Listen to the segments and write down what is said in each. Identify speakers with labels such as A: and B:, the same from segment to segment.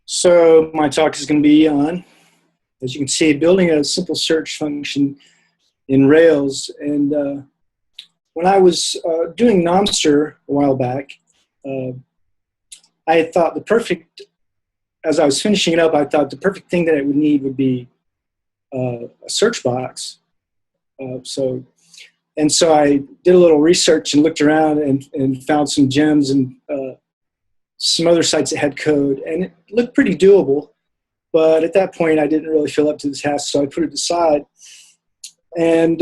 A: So my talk is going to be on, as you can see, building a simple search function in Rails. And when I was doing Nomster a while back, uh, I had thought as I was finishing it up, I thought the perfect thing that it would need would be a search box. So I did a little research and looked around and found some gems and some other sites that had code, and it looked pretty doable. But at that point, I didn't really feel up to the task, so I put it aside. And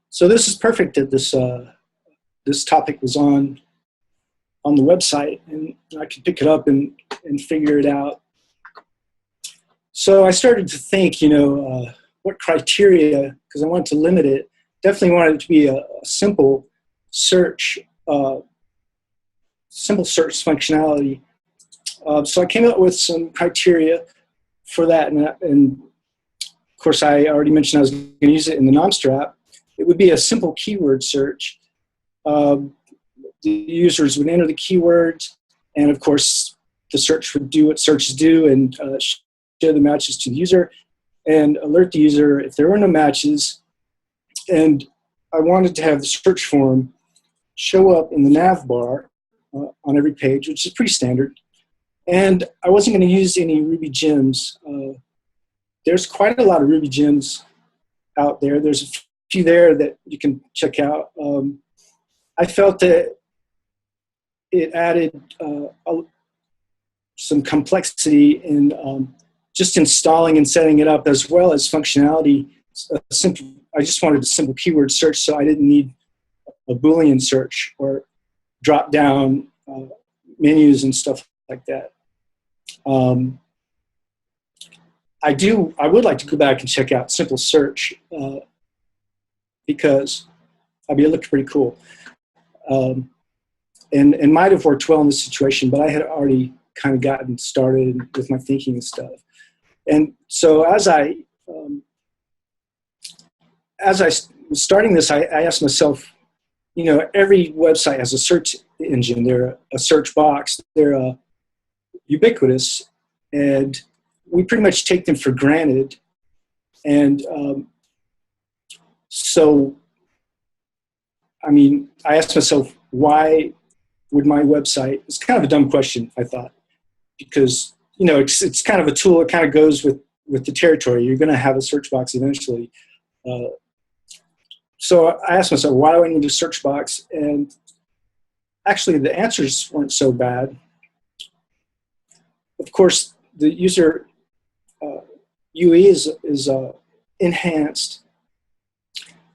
A: so this is perfect that this topic was on the website, and I could pick it up and figure it out. So I started to think, what criteria, because I wanted to limit it, definitely wanted it to be a simple search functionality. So I came up with some criteria for that, and of course I already mentioned I was going to use it in the Nomster app. It would be a simple keyword search. The users would enter the keywords, and of course the search would do what searches do and share the matches to the user and alert the user if there were no matches. And I wanted to have the search form show up in the nav bar on every page, which is pretty standard. And I wasn't going to use any Ruby gems. There's quite a lot of Ruby gems out there. There's a few there that you can check out. I felt that it added some complexity in just installing and setting it up, as well as functionality. I just wanted a simple keyword search, so I didn't need a Boolean search or drop down menus and stuff like that. I would like to go back and check out simple search because it looked pretty cool, and might have worked well in this situation, but I had already kind of gotten started with my thinking and stuff. And so as I was starting this, I asked myself, every website has a search engine. They're a search box. They're ubiquitous, and we pretty much take them for granted. And I asked myself, why would my website? It's kind of a dumb question, I thought, because it's kind of a tool. It kind of goes with the territory. You're going to have a search box eventually. So I asked myself, why do I need a search box? And actually, the answers weren't so bad. Of course, the user UE is enhanced.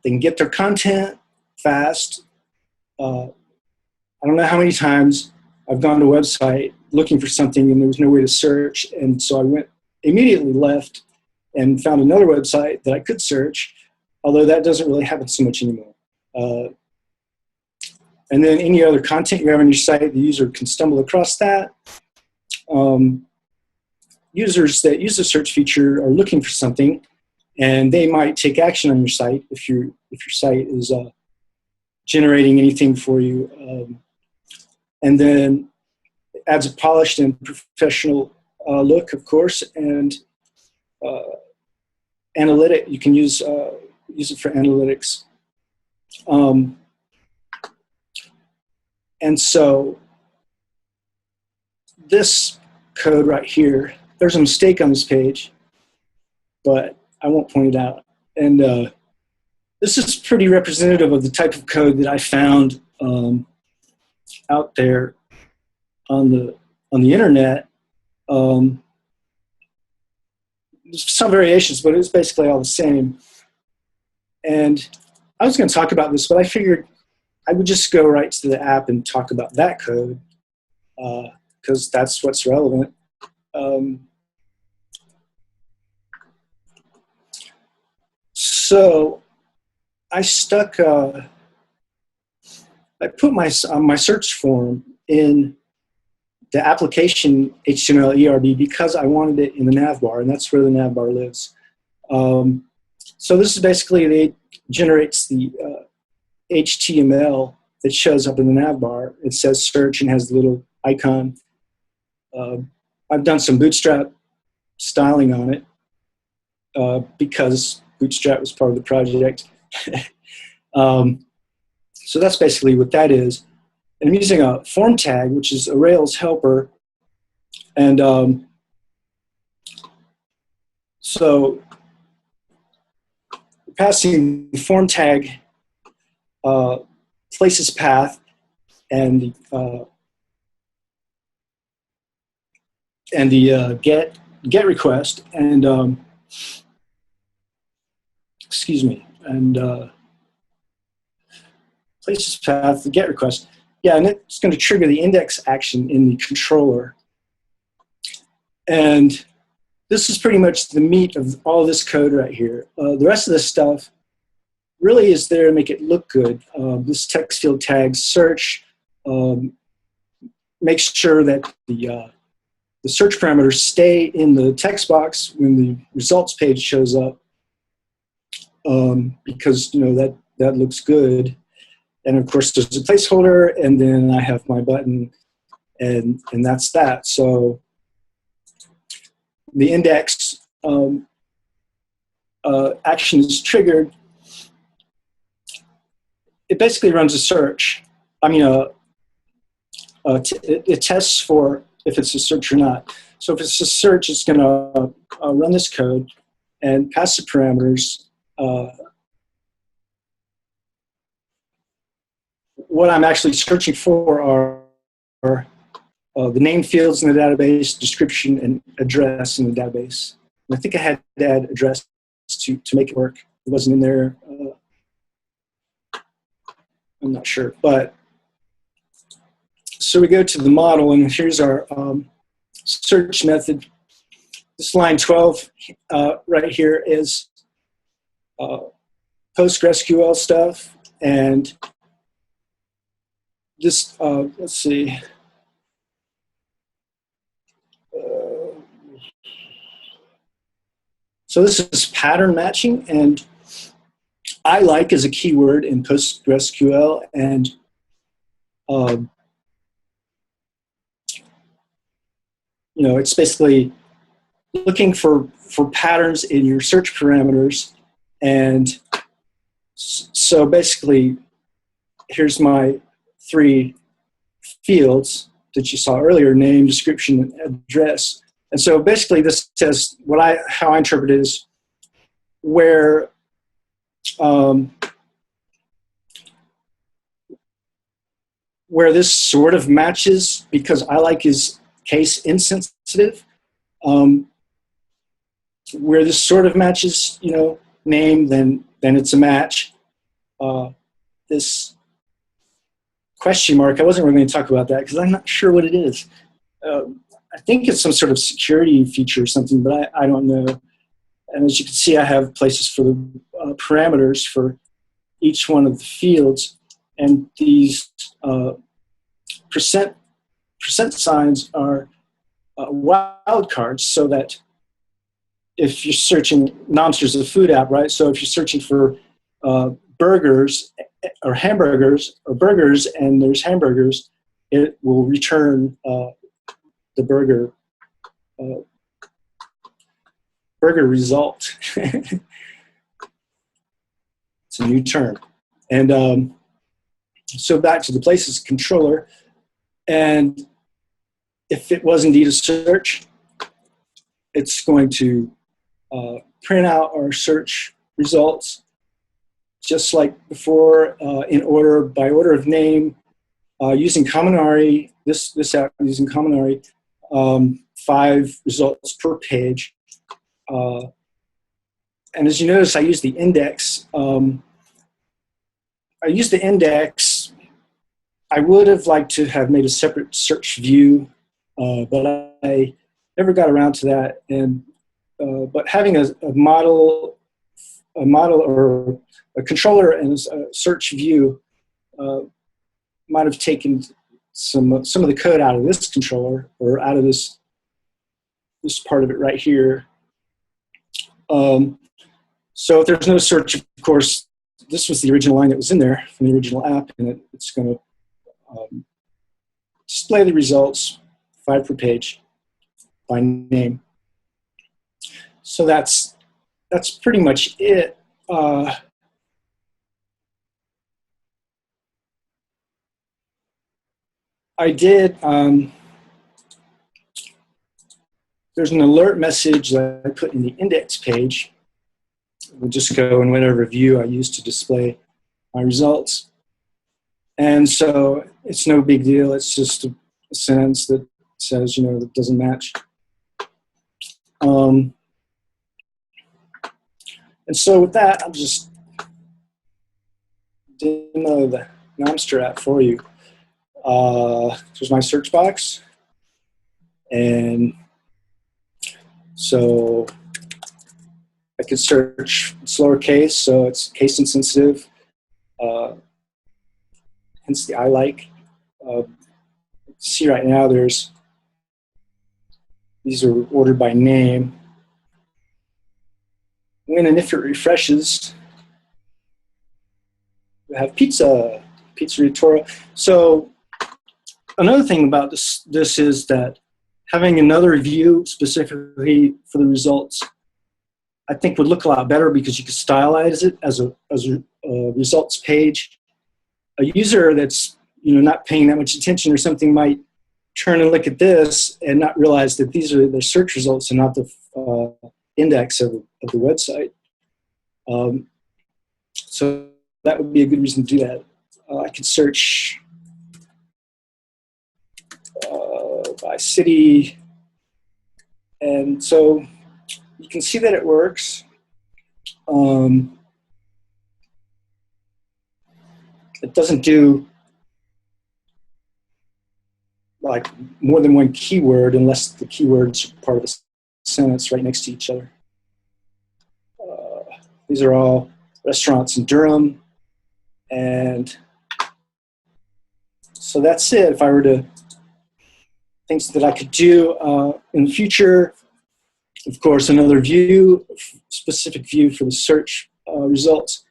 A: They can get their content fast. I don't know how many times I've gone to a website looking for something and there was no way to search, and so I immediately left and found another website that I could search, although that doesn't really happen so much anymore. And then any other content you have on your site, the user can stumble across that. Users that use the search feature are looking for something, and they might take action on your site if your site is generating anything for you. And then it adds a polished and professional look, of course, and analytic. You can use it for analytics. And so this code right here, there's a mistake on this page, but I won't point it out. And this is pretty representative of the type of code that I found out there on the internet. There's some variations, but it's basically all the same. And I was going to talk about this, but I figured I would just go right to the app and talk about that code because that's what's relevant. So I put my search form in the application HTML ERB because I wanted it in the nav bar, and that's where the nav bar lives. So this is basically, it generates the HTML that shows up in the nav bar. It says search and has the little icon. I've done some Bootstrap styling on it because Bootstrap was part of the project. So that's basically what that is. And I'm using a form tag, which is a Rails helper. And so passing the form tag places path and the get request and excuse me, and places path the get request. Yeah, and it's going to trigger the index action in the controller. And this is pretty much the meat of all this code right here. The rest of this stuff really is there to make it look good. This text field tag search makes sure that the search parameters stay in the text box when the results page shows up, because that looks good. And of course, there's a placeholder, and then I have my button, and that's that. So the index action is triggered. It basically runs a search. I mean, it tests for if it's a search or not. So if it's a search, it's going to run this code and pass the parameters. What I'm actually searching for are the name fields in the database, description, and address in the database. And I think I had to add address to make it work. It wasn't in there. I'm not sure. But so we go to the model, and here's our search method. This line 12 right here is PostgreSQL stuff, and this, let's see. So this is pattern matching, and I like is a keyword in PostgreSQL, and it's basically looking for patterns in your search parameters. And so basically, here's my 3 fields that you saw earlier: name, description, and address. And so basically, this says how I interpret it is where this sort of matches, because I like is case insensitive. Where this sort of matches, name, then it's a match. This question mark, I wasn't really going to talk about that because I'm not sure what it is. I think it's some sort of security feature or something, but I don't know. And as you can see, I have places for the parameters for each one of the fields, and these percent signs are wildcards, so that if you're searching, Nomster's a food app, right? So if you're searching for burgers or hamburgers or burgers, and there's hamburgers, it will return the burger result. It's a new term. And so back to the places controller, and if it was indeed a search, it's going to print out our search results just like before, by order of name, using Cominari. This app using Cominari, 5 results per page. And as you notice, I use the index. I would have liked to have made a separate search view, but I never got around to that. And but having a model or a controller and a search view might have taken some of the code out of this controller, or out of this part of it right here. So if there's no search, of course, this was the original line that was in there from the original app, and it's going to display the results, 5 per page. by name. So that's pretty much it. I did, there's an alert message that I put in the index page. We'll just go in whatever view I use to display my results. And so it's no big deal. It's just a sentence that says, that doesn't match. And so with that, I'll just demo the Nomstrat for you. Here's my search box. And so I could search, it's lowercase, so it's case insensitive, hence the I like. See right now these are ordered by name. When and if it refreshes, we have Pizzeria Toro. So another thing about this is that having another view specifically for the results, I think would look a lot better because you could stylize it as a results page. A user that's not paying that much attention or something might turn and look at this and not realize that these are their search results and not the index of the website. So that would be a good reason to do that. I could search by city, and so you can see that it works. It doesn't do like more than one keyword unless the keywords are part of the sentence right next to each other. These are all restaurants in Durham, and so that's it. If I were to things that I could do in the future, of course, another view, specific view for the search results.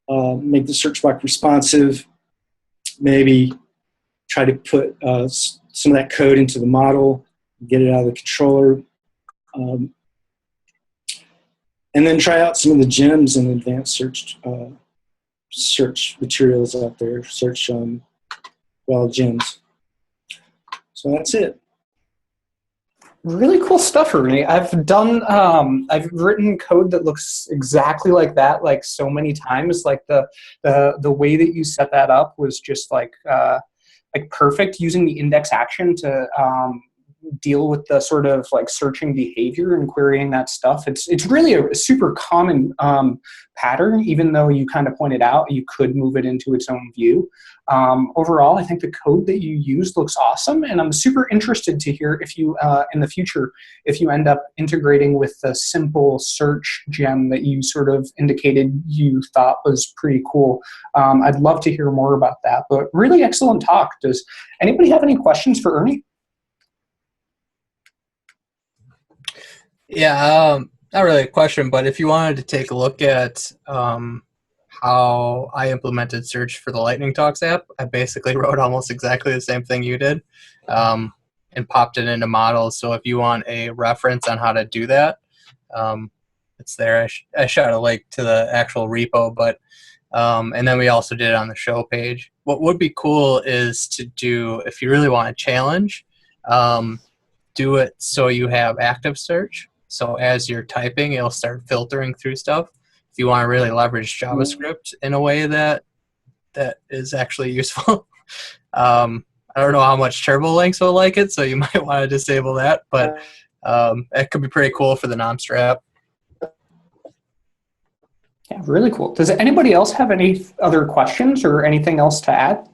A: Make the search box responsive. Maybe try to put some of that code into the model, get it out of the controller, and then try out some of the gems in advanced search materials out there. Search gems. So that's it.
B: Really cool stuff, Ernie. I've written code that looks exactly like that, like so many times. Like the way that you set that up was just like perfect, using the index action to deal with the sort of like searching behavior and querying that stuff. It's really a super common pattern, even though you kind of pointed out you could move it into its own view. Overall, I think the code that you used looks awesome, and I'm super interested to hear if you, in the future, if you end up integrating with the simple search gem that you sort of indicated you thought was pretty cool. I'd love to hear more about that, but really excellent talk. Does anybody have any questions for Ernie?
C: Yeah, not really a question, but if you wanted to take a look at how I implemented search for the Lightning Talks app, I basically wrote almost exactly the same thing you did and popped it into models. So if you want a reference on how to do that, it's there. I shot a link to the actual repo, but and then we also did it on the show page. What would be cool is to do, if you really want a challenge, do it so you have active search. So as you're typing, it'll start filtering through stuff. If you want to really leverage JavaScript in a way that is actually useful. I don't know how much TurboLinks will like it, so you might want to disable that, but it could be pretty cool for the Nomstrat.
B: Yeah, really cool. Does anybody else have any other questions or anything else to add?